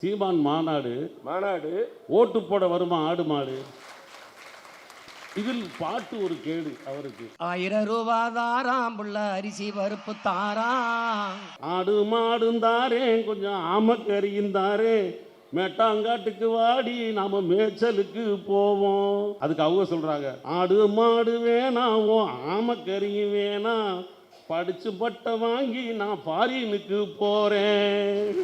சீமான் மாநாடு மாநாடு ஓட்டு போட வருமா ஆடு மாடு. இதில் பாட்டு ஒரு கேடு அவருக்கு. 1000 ரூபாய் தாராம் புள்ள அரிசி பருப்பு தாராம். ஆடு மாடும் தாரேன் கொஞ்சம் ஆமக்கறியும் தாரேன் மேட்டாங்காட்டுக்கு வாடி நாம மேய்ச்சலுக்கு போவோம். அதுக்கு அவங்க சொல்றாங்க ஆடு மாடு வேணாம் ஆமக்கறியும் வேணாம் படிச்சு பட்டை வாங்கி நான் ஃபாரினுக்கு போறேன்.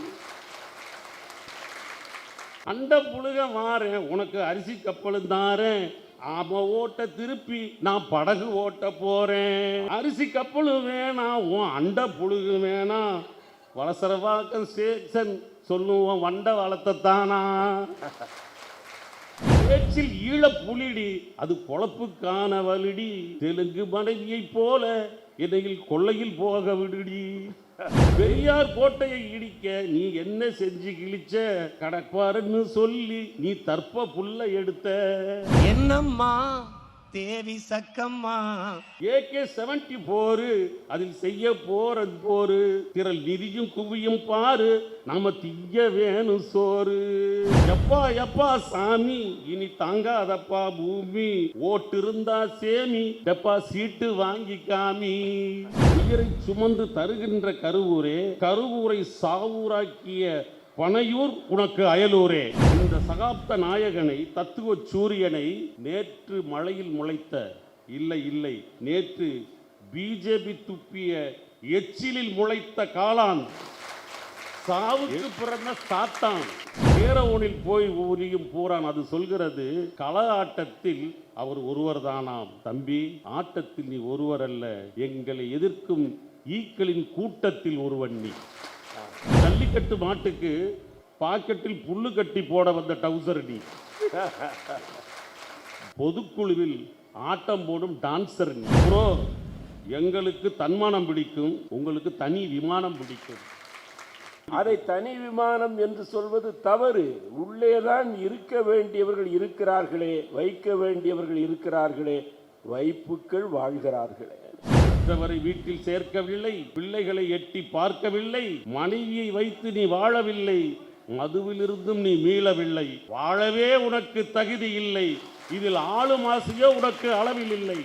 அண்ட புழுக மாறேன் உனக்கு அரிசி கப்பலும் தாரேன் ஆம ஓட்ட திருப்பி நான் படகு ஓட்ட போறேன். அரிசி கப்பலும் வேணாம் உன் அண்ட புழுகு வேணாம் வளசரவாக்கம் சேக்சன் சொல்லுவோம் வண்ட வளர்த்தத்தானா. பேச்சில் ஈழ புலிடி அது பொழப்புக்கான வலிடி தெலுங்கு மனைவியை போல இடையில் கொள்ளையில் போக விடுடி. பெரியார் கோட்டையை இடிக்க நீ என்ன செஞ்சு கிழிச்ச கடப்பாருன்னு சொல்லி நீ தற்ப புல்ல எடுத்த. என்னம்மா தேவி சக்கம்மா AK-74 அதில் செய்ய போறது போரு திரள் நிதியும் குவியும் பாரு நாம திங்க வேணும் சோறு. எப்பா எப்பா சாமி இனி தாங்காதப்பா பூமி ஓட்டு இருந்தா சேமி டப்பா சீட்டு வாங்கி காமி. உயிரை சுமந்து தருகின்ற கருவூரே கருவூரை சாவூராக்கிய பனையூர் உனக்கு அயலூரே. இந்த சகாப்த நாயகனை தத்துவ சூரியனை நேற்று மழையில் முளைத்த இல்லை இல்லை நேற்று பிஜேபி துப்பிய எச்சிலில் முளைத்த காளான் சாவுக்கு பிறந்த சாத்தான் பேரவனில் போய் ஊரியும் பூரான். அது சொல்கிறது கள ஆட்டத்தில் அவர் ஒருவர் தானாம். தம்பி ஆட்டத்தில் நீ ஒருவர் அல்ல எங்களை எதிர்க்கும் ஈக்களின் கூட்டத்தில் ஒருவன் நீ. ஜல்லிக்கட்டு மாட்டுக்கு பாக்கெட்டில் புல்லு கட்டி போட வந்த டவுசர் நீ. பொதுக்குழுவில் ஆட்டம் போடும் டான்சர் நீ. ப்ரோ எங்களுக்கு தன்மானம் பிடிக்கும் உங்களுக்கு தனி விமானம் பிடிக்கும். அதை தனி விமானம் என்று சொல்வது தவறு. உள்ளேதான் இருக்க வேண்டியவர்கள் இருக்கிறார்களே வைக்க வேண்டியவர்கள் இருக்கிறார்களே வைப்புக்கள் வாழ்கிறார்களே. மற்றவரை வீட்டில் சேர்க்கவில்லை பிள்ளைகளை எட்டி பார்க்கவில்லை மனைவியை வைத்து நீ வாழவில்லை மதுவிலிருந்தும் நீ மீளவில்லை. வாழவே உனக்கு தகுதி இல்லை இதில் ஆளும் ஆசையோ உனக்கு அளவில் இல்லை.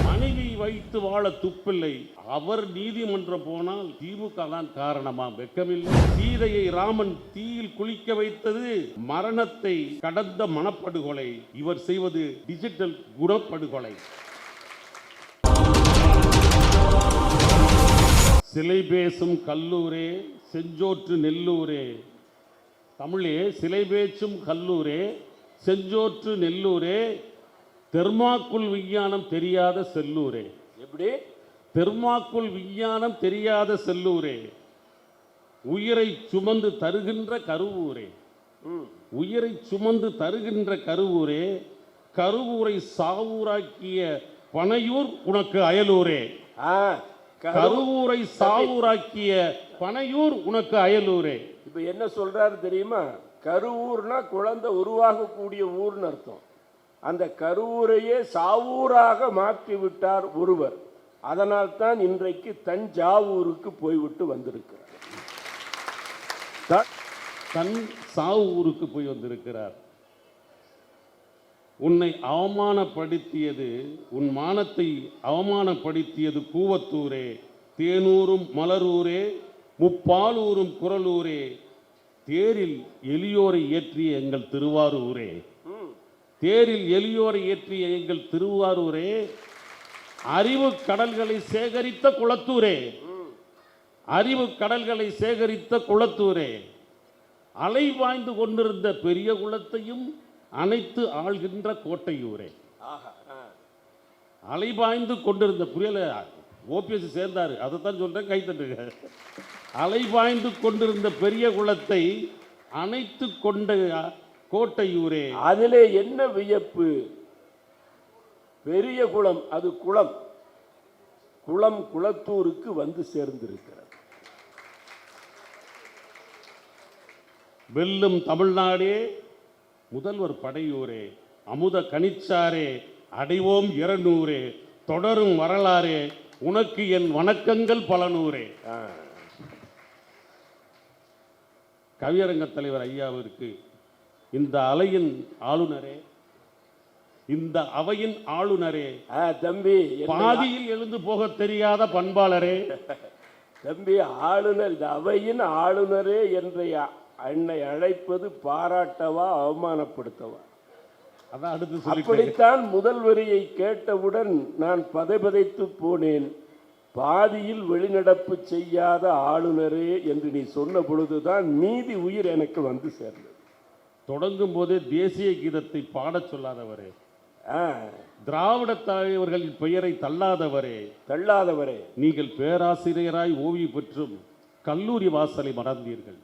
மனைவி வைத்து வாழ துப்பில்லை அவர் நீதிமன்றம் போனால் திமுக தான் காரணமா வெக்கமில்லை. சீதையை ராமன் தீயில் குளிக்க வைத்தது மரணத்தை கடந்த மனப்படுகொலை இவர் செய்வது டிஜிட்டல் குணப்படுகொலை. சிலை பேசும் கல்லூரே செஞ்சோற்று நெல்லூரே. தமிழே சிலை பேச்சும் கல்லூரே செஞ்சோற்று நெல்லூரே தெர்மாக்குள் விஞ்ஞானம் தெரியாத செல்லூரே. எப்படி தெர்மாக்குள் விஞ்ஞானம் தெரியாத செல்லூரே உயிரை சுமந்து தருகின்ற கருவூரே. உயிரை சுமந்து தருகின்ற கருவூரே கருவூரை சாவூராக்கிய பனையூர் உனக்கு அயலூரே. கருவூரை சாவூராக்கிய பனையூர் உனக்கு அயலூரே. இப்ப என்ன சொல்றாரு தெரியுமா? கருவூர்னா குழந்தை உருவாகக்கூடிய ஊர்னு அர்த்தம். அந்த கருவூரையே சாவூராக மாற்றி விட்டார் ஒருவர். அதனால் தான் இன்றைக்கு தஞ்சாவூருக்கு போய்விட்டு வந்திருக்கிறார். தன் சாவூருக்கு போய் வந்திருக்கிறார். உன்னை அவமானப்படுத்தியது உன் மானத்தை அவமானப்படுத்தியது கூவத்தூரே தேனூரும் மலரூரே முப்பாலூரும் குரலூரே தேரில் எளியோரை ஏற்றிய எங்கள் திருவாரூரே. தேரில் எளியோரை ஏற்றிய எங்கள் திருவாரூரே அறிவு கடல்களை சேகரித்த குளத்தூரே. அறிவு கடல்களை சேகரித்த குளத்தூரே அலை பாய்ந்து கொண்டிருந்த பெரிய குளத்தையும் அனைத்து ஆள்கின்ற கோட்டையூரே. அலைபாய்ந்து கொண்டிருந்த புரியல ஓபிஎஸ் சேர்ந்தாரு அதைத்தான் சொல்றேன் கைத்தட்டுங்க. அலைபாய்ந்து கொண்டிருந்த பெரிய குளத்தை அணைத்து கொண்ட கோட்டையூரே. அதிலே என்ன வியப்பு? பெரிய குளம் அது குளம் குளம் குளத்தூருக்கு வந்து சேர்ந்திருக்கிறது. வெல்லும் தமிழ்நாடே முதல்வர் படையூரே அமுத கனிச்சாரே அடைவோம் 200 தொடரும் வரலாறே உனக்கு என் வணக்கங்கள் பல நூறே. கவியரங்க தலைவர் ஐயாவிற்கு இந்த அலையின் ஆளுநரே, இந்த அவையின் ஆளுநரே, தம்பி பாதியில் எழுந்து போக தெரியாத பண்பாளரே, தம்பி ஆளுநர், இந்த அவையின் ஆளுநரே என்ற என்னை அழைப்பது பாராட்டவா அவமானப்படுத்தவா? அதான் அடுத்து சொல்லி அப்படித்தான் முதல் வரியை கேட்டவுடன் நான் பதைபதைத்து போனேன். பாதியில் வெளிநடப்பு செய்யாத ஆளுநரே என்று நீ சொன்ன பொழுதுதான் மீதி உயிர் எனக்கு வந்து சேர்ந்தது. தொடங்கும் போதே தேசிய கீதத்தை பாடச் சொல்லாதவரே, திராவிட தலைவர்களின் பெயரை தள்ளாதவரே, நீங்கள் பேராசிரியராய் ஓய்வு பெற்றும் கல்லூரி வாசலை மறந்தீர்கள்.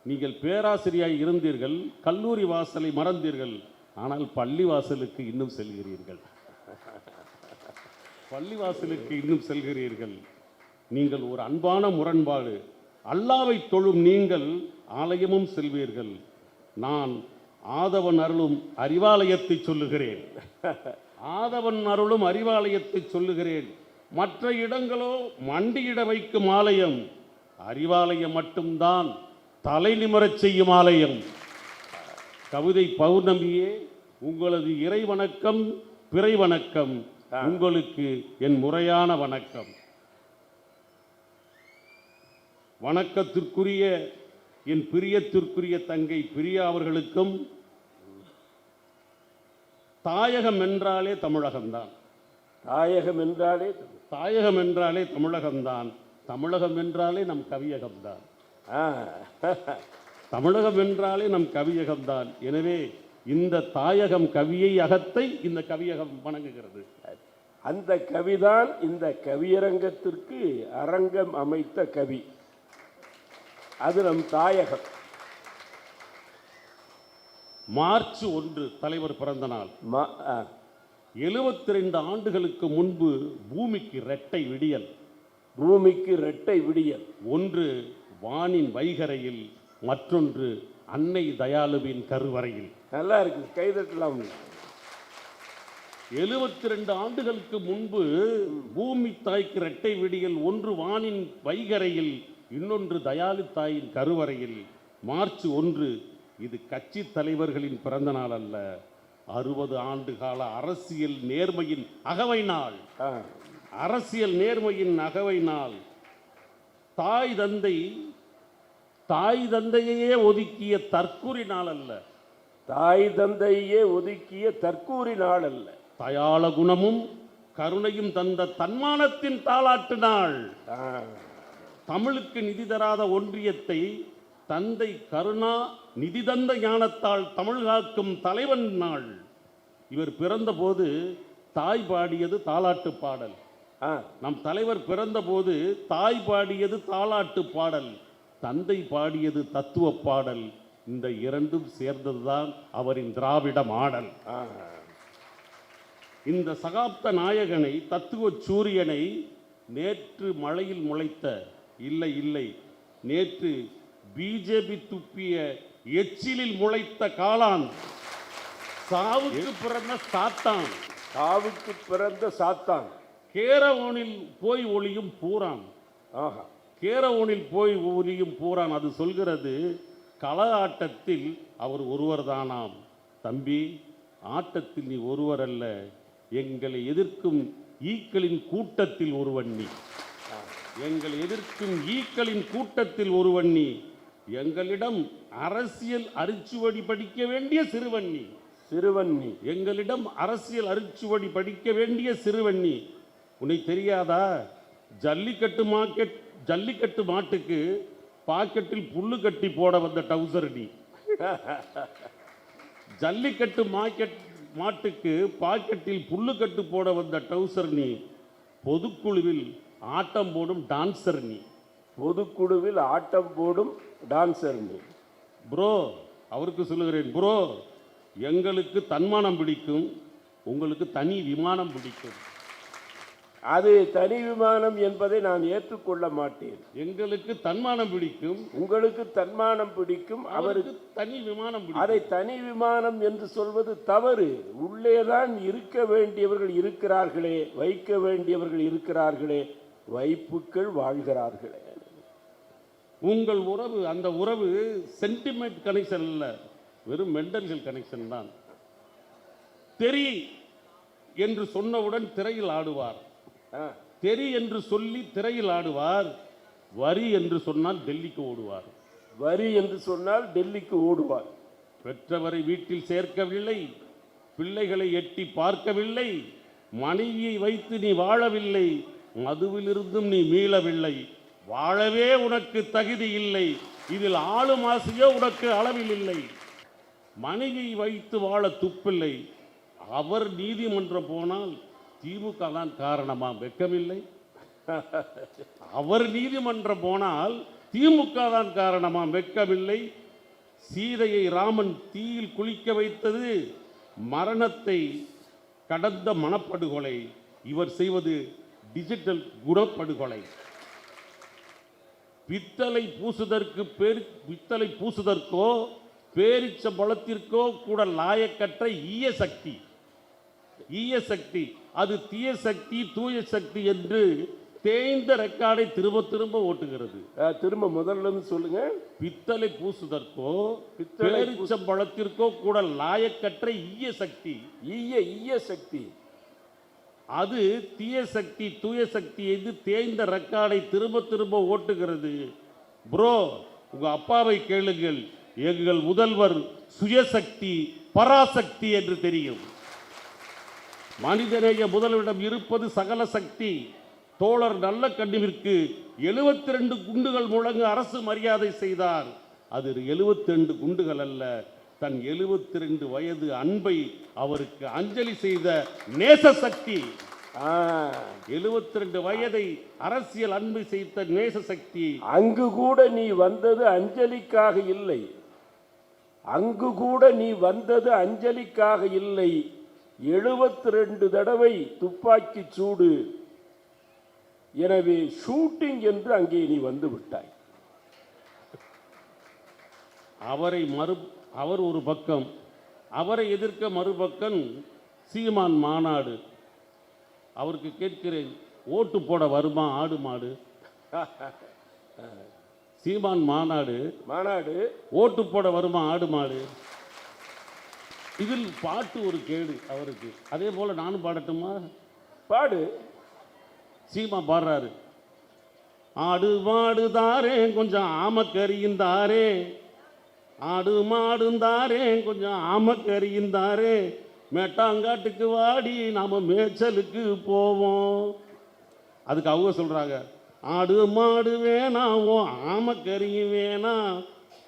நீங்கள் பேராசிரியராய் இருந்தீர்கள், கல்லூரி வாசலை மறந்தீர்கள், ஆனால் பள்ளி வாசலுக்கு இன்னும் செல்கிறீர்கள். பள்ளிவாசலுக்கு இன்னும் செல்கிறீர்கள். நீங்கள் ஒரு அன்பான முரண்பாடு. அல்லாவை தொழும் நீங்கள் ஆலயமும் செல்வீர்கள். நான் ஆதவன் அருளும் அறிவாலயத்தை சொல்லுகிறேன். ஆதவன் அருளும் அறிவாலயத்தை சொல்லுகிறேன். மற்ற இடங்களோ மண்டியிட வைக்கும் ஆலயம். அறிவாலயம் மட்டும்தான் தலை நிமிரச் செய்யும் ஆலயம். கவிதை பௌர்ணமியே, உங்களது இறை வணக்கம், பிறை வணக்கம். உங்களுக்கு என் முறையான வணக்கம். வணக்கத்திற்குரிய என் பிரியத்திற்குரிய தங்கை பிரியா அவர்களுக்கும், தாயகம் என்றாலே தமிழகம்தான். தாயகம் என்றாலே தமிழகம்தான். தமிழகம் என்றாலே நம் கவியகம்தான். தமிழகம் என்றாலே நம் கவியகம்தான். எனவே இந்த தாயகம் கவியை அகத்தை இந்த கவியகம் வணங்குகிறது. அந்த கவிதான் இந்த கவியரங்கத்திற்கு அரங்கம் அமைத்த கவி. அது நம் தாயகம். மார்ச் 1 தலைவர் பிறந்த நாள். 72 ஆண்டுகளுக்கு முன்பு பூமிக்கு இரட்டை விடியல். ஒன்று வானின் வைகரையில், மற்றொன்று அன்னை தயாளுவின் கருவறையில். நல்லா இருக்கு, கைதட்டலாம். 72 ஆண்டுகளுக்கு முன்பு பூமி தாய்க்கு இரட்டை விடியல். ஒன்று வானின் வைகரையில், இன்னொன்று தயாளு தாயின் கருவறையில். மார்ச் 1 இது கட்சி தலைவர்களின் பிறந்த நாள் அல்ல, 60 ஆண்டு கால அரசியல் நேர்மையின் அகவை நாள். அரசியல் நேர்மையின் அகவை நாள். தாய் தந்தையே ஒதுக்கிய தற்கூரி நாள் அல்ல. தயாள குணமும் கருணையும் தந்த தன்மானத்தின் தாலாட்டு நாள். தமிழுக்கு நிதி தராத ஒன்றியத்தை தந்தை கருணா நிதி தந்த ஞானத்தால் தமிழ் காக்கும் தலைவன் நாள். இவர் பிறந்த போது தாய் பாடியது தாலாட்டு பாடல். நம் தலைவர் பிறந்த போது தாய் பாடியது தாலாட்டு பாடல், தந்தை பாடியது தத்துவ பாடல். இந்த இரண்டும் சேர்ந்ததுதான் அவரின் திராவிட மாடல். இந்த சகாப்த நாயகனை, தத்துவ சூரியனை, நேற்று மழையில் முளைத்த இல்லை நேற்று பிஜேபி துப்பிய எச்சிலில் முளைத்த காளான், சாவுக்கு பிறந்த சாத்தான், கேரவோனில் போய் ஒளியும் பூரான். அது சொல்கிறது, கள ஆட்டத்தில் அவர் ஒருவர் தானாம். தம்பி, ஆட்டத்தில் நீ ஒருவர் அல்ல, எங்களை எதிர்க்கும் ஈக்களின் கூட்டத்தில் ஒருவன் நீ. எங்களிடம் அரசியல் அரிச்சுவடி படிக்க வேண்டிய சிறுவன் நீ. எங்களிடம் அரசியல் அரிச்சுவடி படிக்க வேண்டிய சிறுவன் நீ. உன்னை தெரியாதா? ஜல்லிக்கட்டு மாட்டுக்கு பாக்கெட்டில் புல்லு கட்டி போட வந்த டவுசர் நீ. ஜல்லிக்கட்டு மாட்டுக்கு பாக்கெட்டில் புல்லு கட்டு போட வந்த டவுசர் நீ. பொதுக்குழுவில் ஆட்டம் போடும் டான்சர் நீ. ப்ரோ, அவருக்கு சொல்லுகிறேன், ப்ரோ, எங்களுக்கு தன்மானம் பிடிக்கும், உங்களுக்கு தனி விமானம் பிடிக்கும். அது தனி விமானம் என்பதை நான் ஏற்றுக்கொள்ள மாட்டேன். எங்களுக்கு தன்மானம் பிடிக்கும், உங்களுக்கு தன்மானம் பிடிக்கும், அவருக்கு தனி விமானம் பிடிக்கும். அதை தனி விமானம் என்று சொல்வது தவறு. உள்ளேதான் இருக்க வேண்டியவர்கள் இருக்கிறார்களே, வைக்க வேண்டியவர்கள் இருக்கிறார்களே, வைப்புக்கள் வாழ்கிறார்களே. உங்கள் உறவு, அந்த உறவு சென்டிமெண்ட் கனெக்ஷன் இல்லை, வெறும் மெண்டல்கள் கனெக்ஷன் தான். தெரி என்று சொன்னவுடன் திரையில் ஆடுவார், தெரி என்று சொல்லி திரையில் ஆடுவார். வரி என்று சொன்னால் டெல்லிக்கு ஓடுவார். வரி என்று சொன்னால் டெல்லிக்கு ஓடுவார். பெற்றவரை வீட்டில் சேர்க்கவில்லை, பிள்ளைகளை எட்டி பார்க்கவில்லை, மனைவியை வைத்து நீ வாழவில்லை, மதுவிலிருந்தும் நீ மீளவில்லை, வாழவே உனக்கு தகுதி இல்லை, இதில் ஆளும் ஆசையோ உனக்கு அளவில் இல்லை. மனைவியை வைத்து வாழ துப்பில்லை, அவர் நீதிமன்றம் போனால் திமுக தான் காரணமா? வெக்கமில்லை. அவர் நீதிமன்றம் போனால் திமுக தான் காரணமா? வெக்கமில்லை. சீதையை ராமன் தீயில் குளிக்க வைத்தது மரணத்தை கடந்த மனப்படுகொலை, இவர் செய்வது டிஜிட்டல் குணப்படுகொலை. பித்தளை பூசுதற்கோ பேரிச்ச பலத்திற்கோ கூட லாயக்கற்ற ஈய சக்தி, அது தீய சக்தி தூய சக்தி என்று தேய்ந்த ரெக்கார்டை திரும்ப திரும்ப ஓட்டுகிறது. திரும்ப முதல்ல இருந்து சொல்லுங்க. பித்தளை பூசுதற்கோ பேரிச்ச பலத்திற்கோ கூட லாயக்கற்ற ஈய சக்தி, அது தீய சக்தி தூய சக்தி என்று தேய்ந்த ரெக்கார்டை திரும்ப திரும்ப ஓட்டுகிறது. ப்ரோ, உங்க அப்பாவை கேளுங்கள், எங்கள் முதல்வர் சுயசக்தி பராசக்தி என்று தெரியும். மனிதநேய முதல்வரிடம் இருப்பது சகல சக்தி. தோழர் நல்ல கண்ணுவிற்கு 72 குண்டுகள் முழங்க அரசு மரியாதை செய்தார். அது 72 குண்டுகள் அல்ல, தன் 72 வயது அன்பை அவருக்கு அஞ்சலி செய்த நேச சக்தி. 72 வயதை அரசியல் அன்பை செய்த நேச சக்தி. அங்கு கூட நீ வந்தது அஞ்சலிக்காக இல்லை, அங்கு கூட நீ வந்தது அஞ்சலிக்காக இல்லை, 72 தடவை துப்பாக்கி சூடு, எனவே ஷூட்டிங் என்று அங்கே நீ வந்து விட்டாய். அவர் ஒரு பக்கம், அவரை எதிர்க்க மறுபக்கம் சீமான் மாநாடு. அவருக்கு கேட்கிறேன், ஓட்டு போட வருமா ஆடு மாடு? சீமான் மாநாடு ஓட்டு போட வருமா ஆடு மாடு? இதில் பாட்டு ஒரு கேடு அவருக்கு. அதே போல நானும் பாடட்டுமா? பாடு. சீமா பாடுறாரு, ஆடு மாடு தாரே கொஞ்சம் ஆமக்கரியும் தாரே, ஆடு மாடும் தாரே கொஞ்சம் ஆமக்கரியும் தாரே, மேட்டாங்காட்டுக்கு வாடி நாம மேய்ச்சலுக்கு போவோம். அதுக்கு அவங்க சொல்றாங்க, ஆடு மாடு வேணாம் ஓ ஆமக்கரியும் வேணாம்,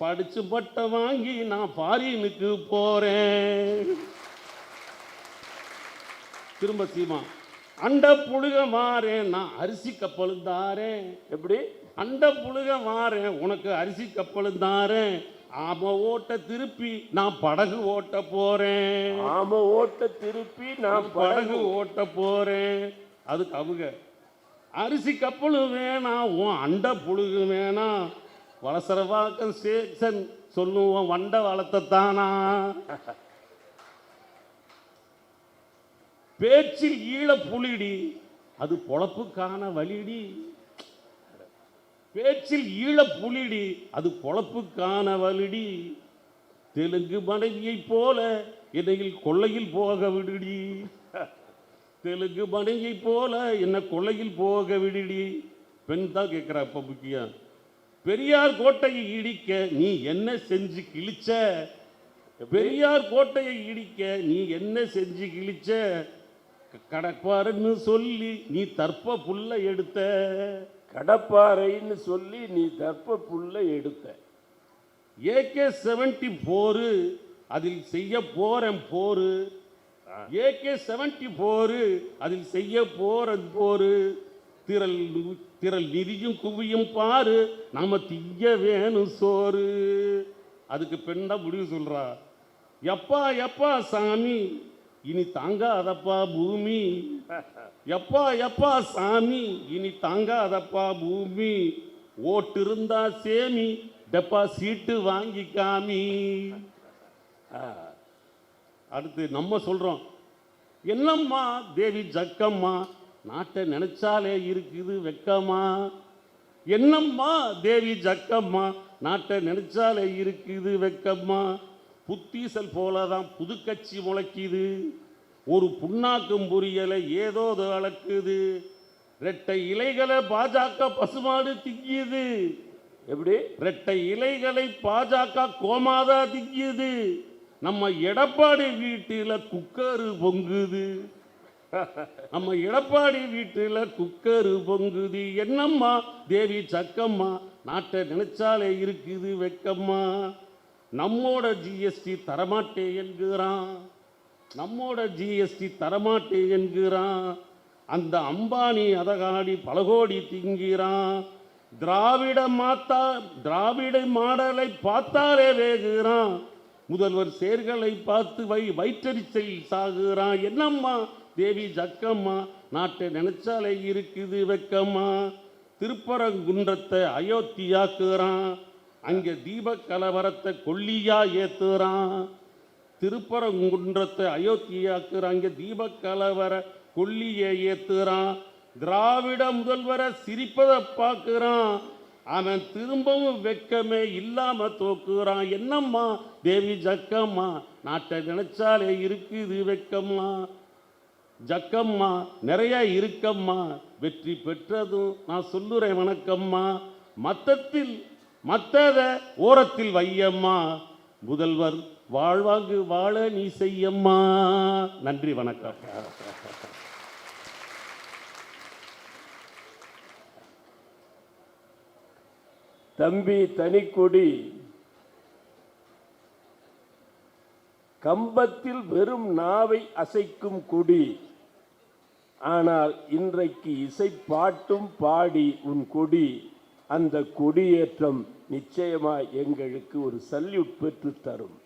படிச்சு பட்டை வாங்கி நான் ஃபாரினுக்கு போறேன். திரும்ப சீமா, அண்ட புழுக மாறேன் நான் அரிசி கப்பலும் தாரேன். எப்படி? அண்ட புழுக மாறேன் உனக்கு அரிசி கப்பலும் தாரேன், ஆம ஓட்ட திருப்பி நான் படகு ஓட்ட போறேன். ஆம ஓட்ட திருப்பி நான் படகு ஓட்ட போறேன். அதுக்கு அவங்க, அரிசி கப்பலும் வேணாம் உன் அண்ட புழுகு வேணாம், வளசரவாக்கம் ஸ்டேஷன் சொல்லுவோம் வண்ட வளர்த்தத்தானா. பேச்சில் ஈழ புலிடி அது பொழப்புக்கான வழிடி, பேச்சில் ஈழ புலிடி அது பொழப்புக்கான வழிடி, தெலுங்கு மனைவியை போல என்னையில் கொள்ளையில் போக விடுடி, தெலுங்கு மனைவியை போல என்ன கொள்ளையில் போக விடுடி. பெண் தான் கேட்கிறா இப்ப முக்கியம். பெரியார் கோட்டையை இடிக்க நீ என்ன செஞ்சு கிழிச்ச, பெரியார் கோட்டையை இடிக்க நீ என்ன செஞ்சு கிழிச்ச, கடப்பாருன்னு சொல்லி நீ தர்ப்ப புல்ல எடுத்த, கடப்பாறைன்னு சொல்லி நீ தர்ப்ப புல்ல எடுத்த. AK-74 அதில் செய்ய போறேன் போரு, AK-74 அதில் செய்ய போறேன் போரு, திரள் நிதியும் குவியும் பாரு நாம திங்க வேணும் சோறு. அதுக்கு பெண்ணா முடிவு சொல்றா, எப்பா எப்பா சாமி இனி தாங்காதப்பா பூமி, எப்பா எப்பா சாமி இனி தாங்காதப்பா பூமி, ஓட்டு இருந்தா சேமி டெபாசிட் வாங்கி காமி. அடுத்து நம்ம சொல்றோம், என்னம்மா தேவி ஜக்கம்மா நாட்டை நினைச்சாலே இருக்குது வெக்கமா, என்னம்மா தேவி ஜக்கம்மா நாட்டை நினைச்சாலே இருக்குது வெக்கம்மா. புத்தீசல் போலதான் புது கட்சி முளைக்குது, ஒரு புண்ணாக்கும் புரியலை ஏதோ அளக்குது. ரெட்டை இலைகளை பாஜக பசுமாடு திங்கியது. எப்படி? ரெட்டை இலைகளை பாஜக கோமாதா திங்கியது. நம்ம எடப்பாடி வீட்டில் குக்கரு பொங்குது. நம்ம எடப்பாடி வீட்டில் குக்கரு பொங்குது. என்னம்மா தேவி சக்கம்மா நாட்டை நினைச்சாலே இருக்குது வெக்கம்மா. நம்மோட ஜிஎஸ்டி தரமாட்டே என்கிறான், நம்மோட ஜிஎஸ்டி தரமாட்டே என்கிறான். அந்த அம்பானி அதகாடி பல கோடி திங்கிறான். திராவிட மாடலை பார்த்தாலே வேகுறான். முதல்வர் சேர்களை பார்த்து வயிற்றறிச்சல் சாகுறான். என்னம்மா தேவி ஜக்கம்மா நாட்டை நினைச்சாலே இருக்குது வெக்கம்மா. திருப்பரங்குன்றத்தை அயோத்தியாக்குறான், அங்கே தீப கலவரத்தை கொல்லியா ஏத்துறான். திருப்பரங்குன்றத்தை அயோத்தியாக்குறான், அங்கே தீப கலவர கொல்லியை ஏத்துறான். திராவிட முதல்வரை சிரிப்பதை பார்க்குறான், அவன் திரும்பவும் வெக்கமே இல்லாம தோக்குறான். என்னம்மா தேவி ஜக்கம்மா நாட்டை நினைச்சாலே இருக்குது வெக்கம்மா. ஜக்கம்மா நிறைய இருக்கம்மா, வெற்றி பெற்றதும் நான் சொல்லுறேன் வணக்கம்மா. மத்தத ஓரத்தில் வையம்மா, முதல்வர் வாழ்வாங்கு வாழ நீ செய்யம்மா. நன்றி வணக்கம். தம்பி தனிக்கொடி, கம்பத்தில் வெறும் நாவை அசைக்கும் கொடி, ஆனால் இன்றைக்கு இசைப்பாட்டும் பாடி உன் கொடி. அந்த கொடியேற்றம் நிச்சயமாய் எங்களுக்கு ஒரு சல்யூட் பெற்று தரும்.